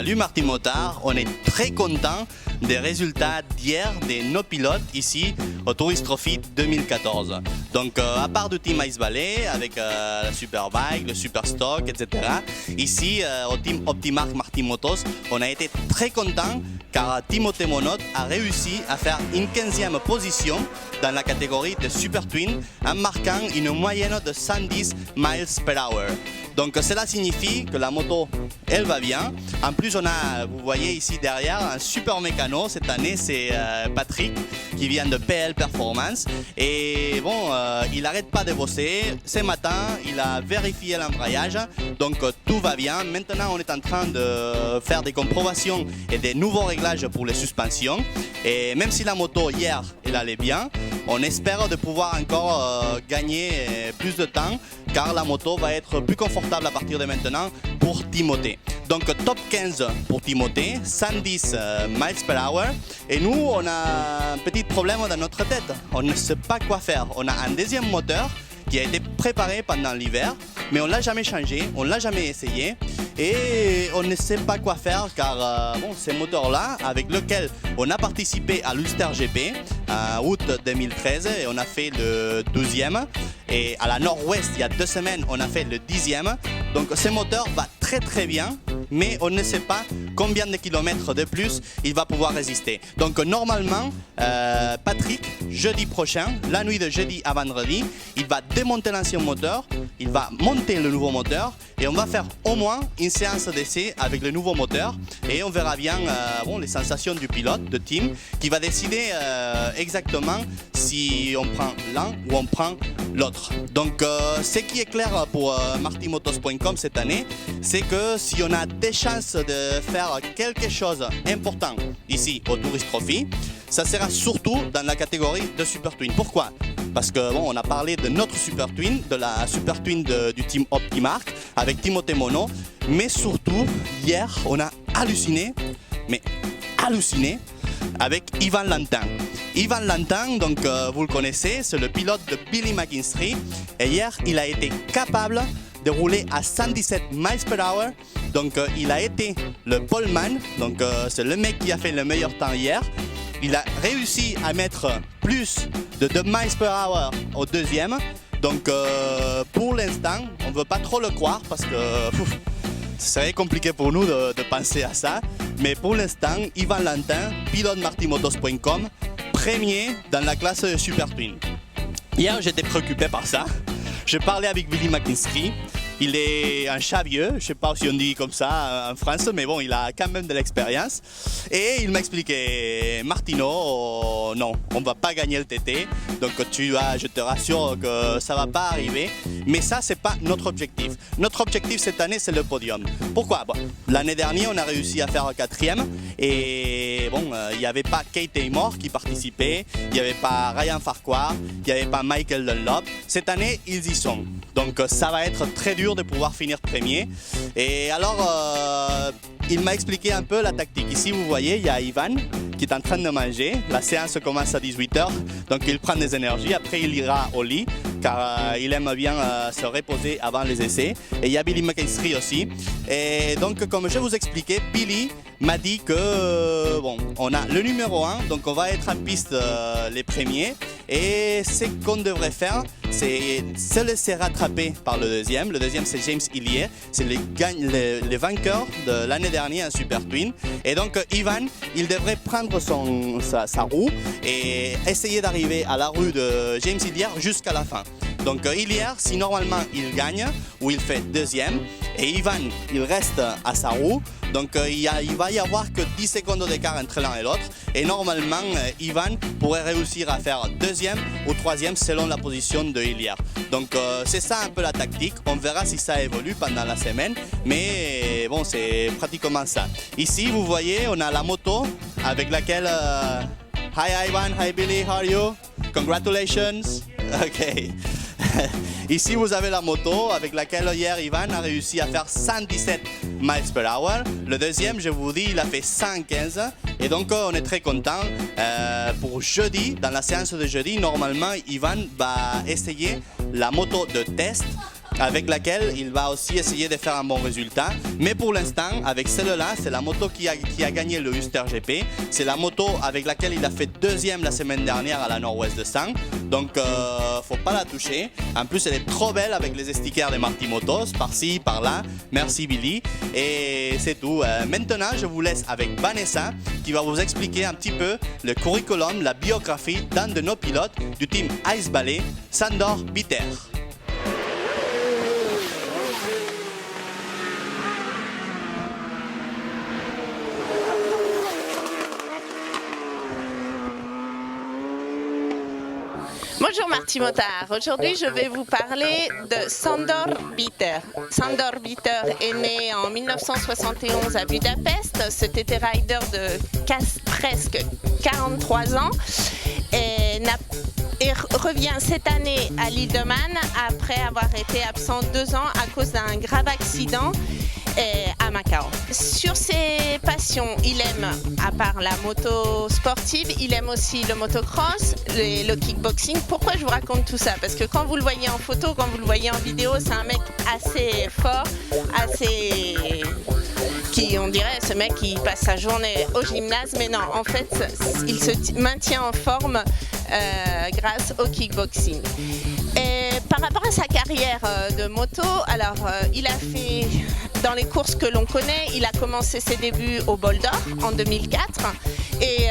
Salut Martin Motard, on est très content des résultats d'hier de nos pilotes ici au Tourist Trophy 2014. Donc à part du Team Ice Valley avec la Superbike, le Superstock, etc. Ici au Team Optimark Martin Motos, on a été très content car Timothée Monod a réussi à faire une 15e position dans la catégorie de Super Twin en marquant une moyenne de 110 miles per hour. Donc cela signifie que la moto, elle va bien. En plus, on a, vous voyez ici derrière, un super mécano. Cette année, c'est Patrick qui vient de PL Performance. Et bon, il n'arrête pas de bosser. Ce matin, il a vérifié l'embrayage. Donc tout va bien. Maintenant, on est en train de faire des comprobations et des nouveaux réglages pour les suspensions. Et même si la moto, hier, elle allait bien, on espère de pouvoir encore gagner plus de temps car la moto va être plus confortable à partir de maintenant pour Timothée. Donc top 15 pour Timothée, 110 miles per hour. Et nous, on a un petit problème dans notre tête. On ne sait pas quoi faire. On a un deuxième moteur qui a été préparé pendant l'hiver, mais on ne l'a jamais changé, on ne l'a jamais essayé. Et on ne sait pas quoi faire car bon, ces moteurs-là, avec lesquels on a participé à l'Ulster GP en août 2013, et on a fait le 12e. Et à la nord-ouest, il y a 2 semaines, on a fait le 10e. Donc ce moteur va très très bien, mais on ne sait pas combien de kilomètres de plus il va pouvoir résister. Donc normalement, Patrick, jeudi prochain, la nuit de jeudi à vendredi, il va démonter l'ancien moteur, il va monter le nouveau moteur et on va faire au moins une séance d'essai avec le nouveau moteur et on verra bien bon, les sensations du pilote, de team, qui va décider exactement si on prend l'un ou on prend l'autre. Donc ce qui est clair pour martimotos.com cette année, c'est que si on a des chances de faire quelque chose d'important ici au Tourist Trophy, ça sera surtout dans la catégorie de Super Twin. Pourquoi? Parce que bon, on a parlé de notre Super Twin, de la Super Twin du team Optimark avec Timothée Monod, mais surtout hier on a halluciné, mais halluciné avec Ivan Lantin. Ivan Lantin, donc vous le connaissez, c'est le pilote de Billy McKinstry et hier il a été capable de rouler à 117 miles per hour. Donc il a été le poleman, donc c'est le mec qui a fait le meilleur temps hier. Il a réussi à mettre plus de 2 miles per hour au deuxième. Donc pour l'instant, on ne veut pas trop le croire parce que ce serait compliqué pour nous de penser à ça. Mais pour l'instant, Ivan Lantin, pilote martimotos.com, premier dans la classe Super Twin. Hier, j'étais préoccupé par ça. J'ai parlé avec Billy McKinstry. Il est un chat vieux, je ne sais pas si on dit comme ça en France, mais bon, il a quand même de l'expérience. Et il m'a expliqué, Martino, non, on ne va pas gagner le TT, donc je te rassure que ça ne va pas arriver. Mais ça, ce n'est pas notre objectif. Notre objectif cette année, c'est le podium. Pourquoi? Bon, l'année dernière, on a réussi à faire 4e. Et bon, il n'y avait pas Kate Taymor qui participait, il n'y avait pas Ryan Farquhar, il n'y avait pas Michael Dunlop. Cette année, ils y sont. Donc ça va être très dur de pouvoir finir premier. Et alors, il m'a expliqué un peu la tactique. Ici, vous voyez, il y a Ivan qui est en train de manger. La séance commence à 18h, donc il prend des énergies. Après, il ira au lit, car il aime bien se reposer avant les essais. Et il y a Billy McKinstry aussi. Et donc, comme je vous expliquais, Billy m'a dit que, bon, on a le numéro 1, donc on va être en piste les premiers. Et ce qu'on devrait faire, c'est se laisser rattraper par le deuxième. Le deuxième, c'est James Hillier. C'est le vainqueur de l'année dernière en Super Twin. Et donc, Ivan, il devrait prendre sa roue et essayer d'arriver à la roue de James Hillier jusqu'à la fin. Donc, Hillier, si normalement il gagne ou il fait deuxième, et Ivan, il reste à sa roue. Donc il va y avoir que 10 secondes d'écart entre l'un et l'autre. Et normalement, Ivan pourrait réussir à faire deuxième ou troisième selon la position de Hillier. Donc c'est ça un peu la tactique. On verra si ça évolue pendant la semaine. Mais bon, c'est pratiquement ça. Ici, vous voyez, on a la moto avec laquelle... Hi Ivan, hi Billy, how are you? Congratulations. Ok. Ici, vous avez la moto avec laquelle hier Ivan a réussi à faire 117 miles per hour. Le deuxième, je vous dis, il a fait 115. Et donc, on est très content. Pour jeudi, dans la séance de jeudi, normalement, Ivan va essayer la moto de test avec laquelle il va aussi essayer de faire un bon résultat. Mais pour l'instant, avec celle-là, c'est la moto qui a gagné le Uster GP. C'est la moto avec laquelle il a fait deuxième la semaine dernière à la Nord-Ouest de Sang. Donc, faut pas la toucher. En plus, elle est trop belle avec les stickers des Marty Motos, par-ci, par-là. Merci Billy. Et c'est tout. Maintenant, je vous laisse avec Vanessa qui va vous expliquer un petit peu le curriculum, la biographie d'un de nos pilotes du team Ice Ballet, Sandor Bitter. Bonjour Marty Motard, aujourd'hui je vais vous parler de Sandor Bitter. Sandor Bitter est né en 1971 à Budapest, c'était rider de presque 43 ans et revient cette année à l'île de Man après avoir été absent 2 ans à cause d'un grave accident à Macao. Sur ses passions, il aime, à part la moto sportive, il aime aussi le motocross, le kickboxing. Pourquoi je vous raconte tout ça? Parce que quand vous le voyez en photo, quand vous le voyez en vidéo, c'est un mec assez fort, on dirait ce mec qui passe sa journée au gymnase, mais non, en fait, il se maintient en forme grâce au kickboxing. Et par rapport à sa carrière de moto, alors il a fait dans les courses que l'on connaît, il a commencé ses débuts au Bol d'Or en 2004 et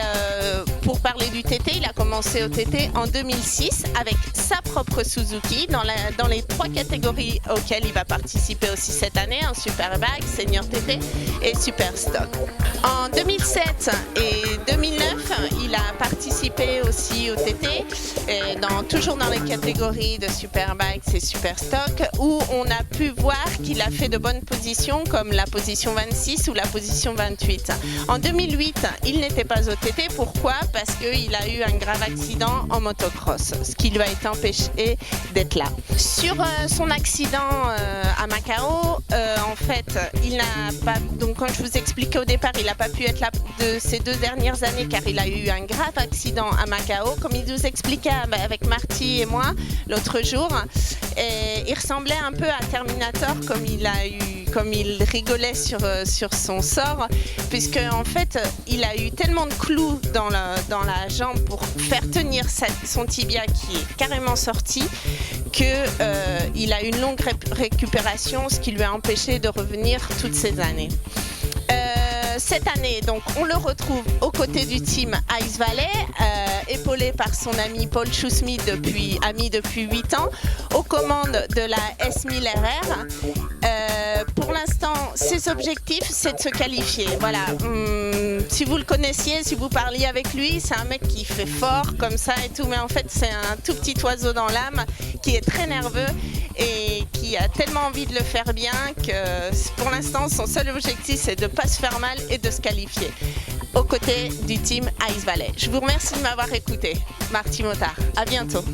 pour parler du TT, il a commencé au TT en 2006 avec sa propre Suzuki dans les 3 catégories auxquelles il va participer aussi cette année, en Superbike, Senior TT et Super Stock. En 2007 et 2009, il a participé aussi au TT, toujours dans les catégories de Superbike et Super Stock, où on a pu voir qu'il a fait de bonnes positions comme la position 26 ou la position 28. En 2008, il n'était pas au TT. Pourquoi? Parce qu'il a eu un grave accident en motocross, ce qui lui a été empêché d'être là. Sur son accident à Macao, en fait, il n'a pas, donc quand je vous expliquais au départ, il n'a pas pu être là de ces 2 dernières années car il a eu un grave accident à Macao. Comme il nous expliquait avec Marty et moi l'autre jour, il ressemblait un peu à Terminator comme il rigolait sur son sort, puisque en fait il a eu tellement de clous dans la jambe pour faire tenir son tibia qui est carrément sorti qu'il a une longue récupération, ce qui lui a empêché de revenir toutes ces années. Cette année, donc, on le retrouve aux côtés du team Ice Ballet, épaulé par son ami Paul Schusmith depuis 8 ans, aux commandes de la S1000 RR. Pour l'instant, ses objectifs, c'est de se qualifier. Voilà. Si vous le connaissiez, si vous parliez avec lui, c'est un mec qui fait fort comme ça et tout, mais en fait, c'est un tout petit oiseau dans l'âme qui est très nerveux et qui a tellement envie de le faire bien que pour l'instant, son seul objectif, c'est de ne pas se faire mal et de se qualifier aux côtés du team Ice Ballet. Je vous remercie de m'avoir écouté. Marty Motard, à bientôt.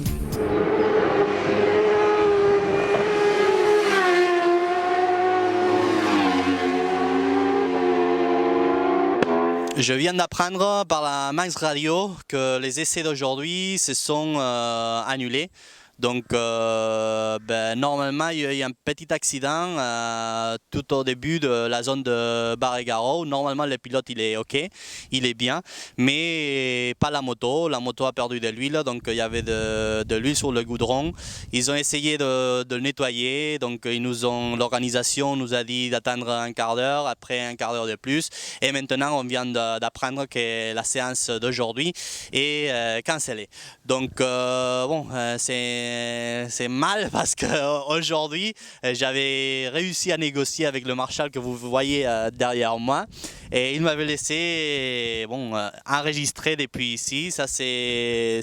Je viens d'apprendre par la Max Radio que les essais d'aujourd'hui se sont annulés. Donc normalement il y a eu un petit accident tout au début de la zone de Barregaro. Normalement le pilote il est ok, il est bien, mais pas la moto. La moto a perdu de l'huile, donc il y avait de l'huile sur le goudron. Ils ont essayé de le nettoyer, donc l'organisation nous a dit d'attendre un quart d'heure, après un quart d'heure de plus, et maintenant on vient d'apprendre que la séance d'aujourd'hui est cancellée. Donc c'est mal parce qu'aujourd'hui j'avais réussi à négocier avec le marshal que vous voyez derrière moi et il m'avait laissé enregistrer depuis ici. Ça c'est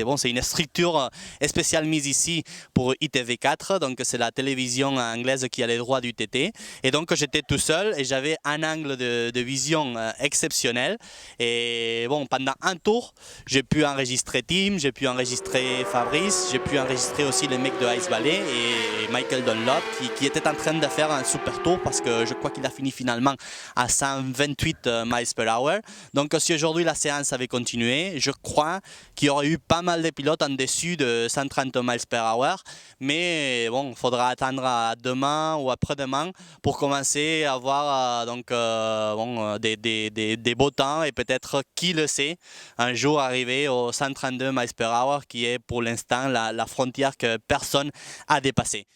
bon, c'est une structure spéciale mise ici pour ITV4, donc c'est la télévision anglaise qui a les droits du TT, et donc j'étais tout seul et j'avais un angle de vision exceptionnel et bon, pendant un tour j'ai pu enregistrer Tim, j'ai pu enregistrer Fabrice, j'ai pu vu enregistrer aussi les mecs de Ice Valley et Michael Dunlop qui était en train de faire un super tour parce que je crois qu'il a fini finalement à 128 miles per hour. Donc si aujourd'hui la séance avait continué, je crois qu'il y aurait eu pas mal de pilotes en dessus de 130 miles per hour. Mais bon, il faudra attendre à demain ou après-demain pour commencer à voir des beaux temps et peut-être, qui le sait, un jour arriver aux 132 miles per hour qui est pour l'instant la frontière que personne a dépassée.